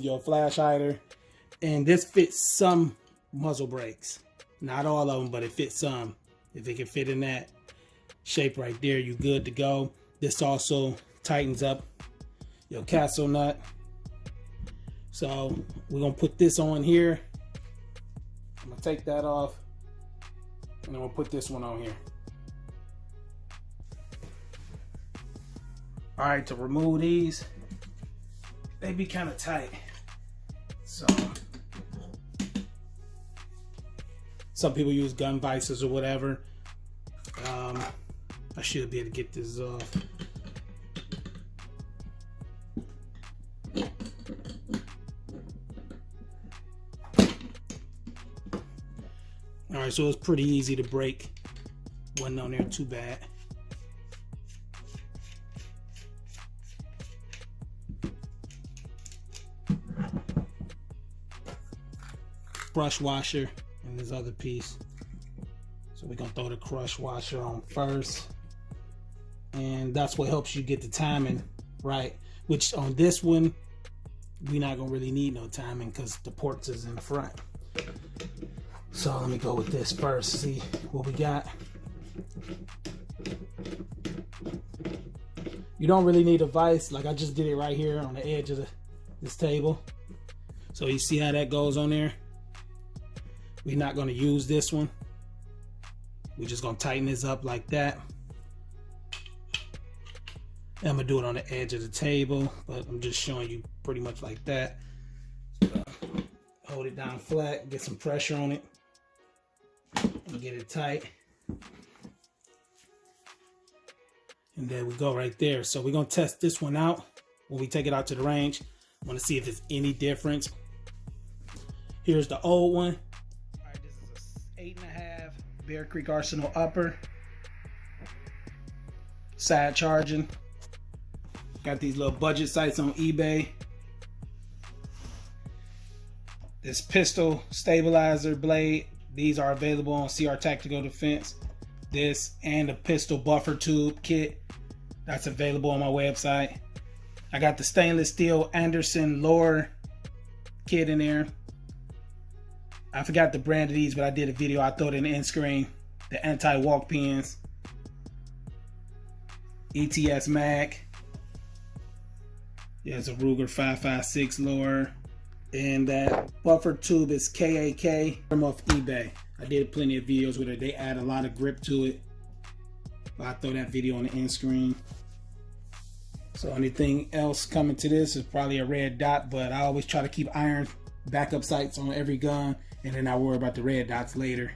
remove your flash hider. And this fits some muzzle brakes. Not all of them, but it fits some. If it can fit in that shape right there, you good to go. This also tightens up your castle nut. So we're gonna put this on here. I'm gonna take that off, and then we'll put this one on here. All right, to remove these, they be kind of tight. So some people use gun vices or whatever. I should be able to get this off. All right, so it's pretty easy to break. Wasn't on there too bad. Brush washer and this other piece. So we're gonna throw the crush washer on first. And that's what helps you get the timing right. Which on this one, we're not gonna really need no timing because the ports is in the front. So let me go with this first, see what we got. You don't really need a vise, like I just did it right here on the edge of this table. So you see how that goes on there? We're not gonna use this one. We're just gonna tighten this up like that. And I'm gonna do it on the edge of the table, but I'm just showing you pretty much like that. Hold it down flat, get some pressure on it, and get it tight. And there we go right there. So we're gonna test this one out when we take it out to the range. I wanna see if there's any difference. Here's the old one. All right, this is a 8.5 Bear Creek Arsenal upper. Side charging. Got these little budget sights on eBay. This pistol stabilizer blade. These are available on CR Tactical Defense. This and the pistol buffer tube kit. That's available on my website. I got the stainless steel Anderson lower kit in there. I forgot the brand of these, but I did a video. I throw it in the end screen. The anti-walk pins. ETS mag. Yeah, it's a Ruger 5.56 lower. And that buffer tube is KAK from off eBay. I did plenty of videos with it. They add a lot of grip to it. I'll throw that video on the end screen. So anything else coming to this is probably a red dot, but I always try to keep iron backup sights on every gun, and then I worry about the red dots later.